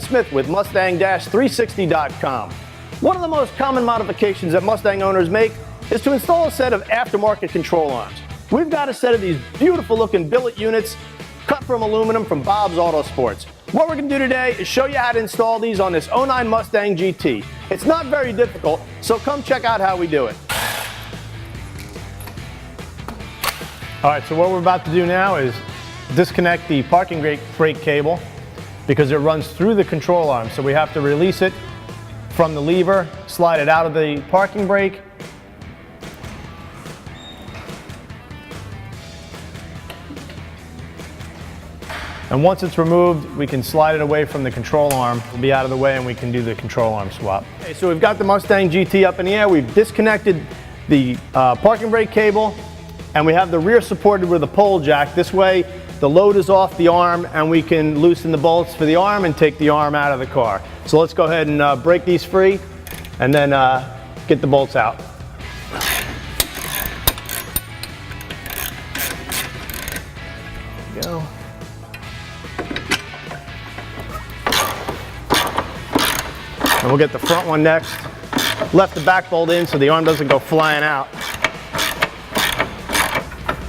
Smith with Mustang-360.com. One of the most common modifications that Mustang owners make is to install a set of aftermarket control arms. We've got a set of these beautiful looking billet units cut from aluminum from Bob's Auto Sports. What we're going to do today is show you how to install these on this '09 Mustang GT. It's not very difficult, so come check out how we do it. All right, so what we're about to do now is disconnect the parking brake cable because it runs through the control arm. So we have to release it from the lever, slide it out of the parking brake. And once it's removed, we can slide it away from the control arm. It'll be out of the way and we can do the control arm swap. Okay, so we've got the Mustang GT up in the air. We've disconnected the parking brake cable and we have the rear supported with a pole jack. This way, the load is off the arm and we can loosen the bolts for the arm and take the arm out of the car. So let's go ahead and break these free and then get the bolts out. There we go. And we'll get the front one next. Left the back bolt in so the arm doesn't go flying out.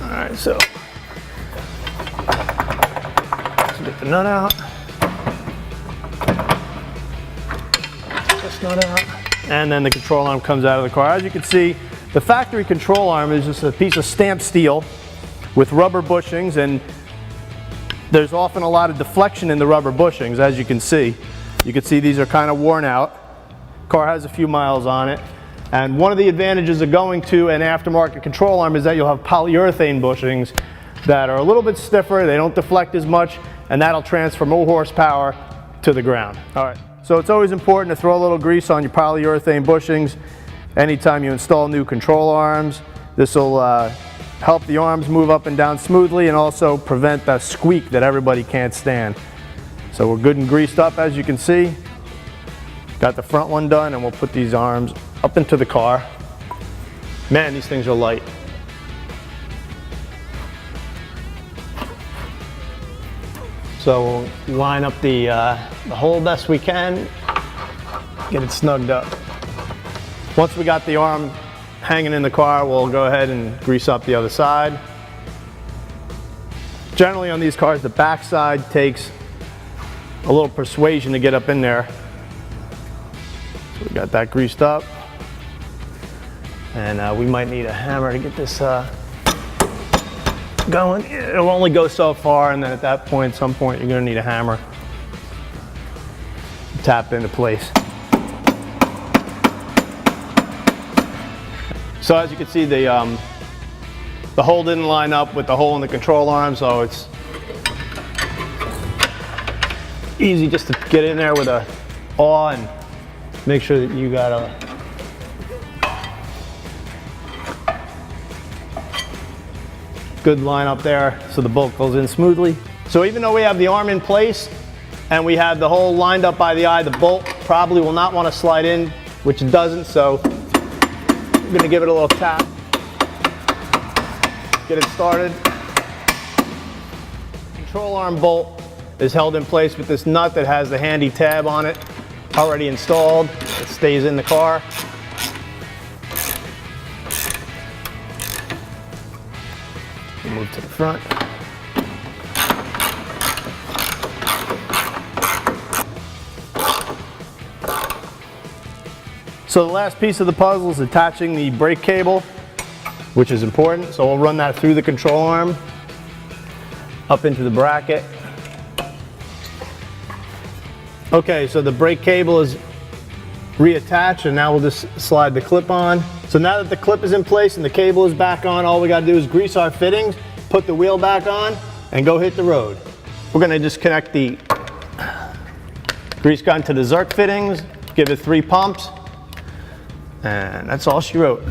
All right, so let's get the nut out. Take this nut out. And then the control arm comes out of the car. As you can see, the factory control arm is just a piece of stamped steel with rubber bushings, and there's often a lot of deflection in the rubber bushings, as you can see. You can see these are kind of worn out. Car has a few miles on it. And one of the advantages of going to an aftermarket control arm is that you'll have polyurethane bushings that are a little bit stiffer, they don't deflect as much, and that'll transfer more horsepower to the ground. All right, so it's always important to throw a little grease on your polyurethane bushings anytime you install new control arms. This will help the arms move up and down smoothly and also prevent that squeak that everybody can't stand. So we're good and greased up, as you can see. Got the front one done, and we'll put these arms up into the car. Man, these things are light. So we'll line up the hole best we can, get it snugged up. Once we got the arm hanging in the car, we'll go ahead and grease up the other side. Generally on these cars, the back side takes a little persuasion to get up in there. So we got that greased up. And we might need a hammer to get this going. It'll only go so far, and then at that point, some point, you're gonna need a hammer to tap into place. So as you can see, the hole didn't line up with the hole in the control arm, so it's easy just to get in there with a awl and make sure that you got a good line up there so the bolt goes in smoothly. So even though we have the arm in place and we have the hole lined up by the eye, the bolt probably will not want to slide in, which it doesn't, so I'm going to give it a little tap, get it started. Control arm bolt is held in place with this nut that has the handy tab on it already installed. It stays in the car. We'll move to the front. So the last piece of the puzzle is attaching the brake cable, which is important. So we'll run that through the control arm, up into the bracket. Okay, so the brake cable is reattached, and now we'll just slide the clip on. So now that the clip is in place and the cable is back on, all we gotta do is grease our fittings, put the wheel back on, and go hit the road. We're gonna just connect the grease gun to the Zerk fittings, give it 3 pumps, and that's all she wrote.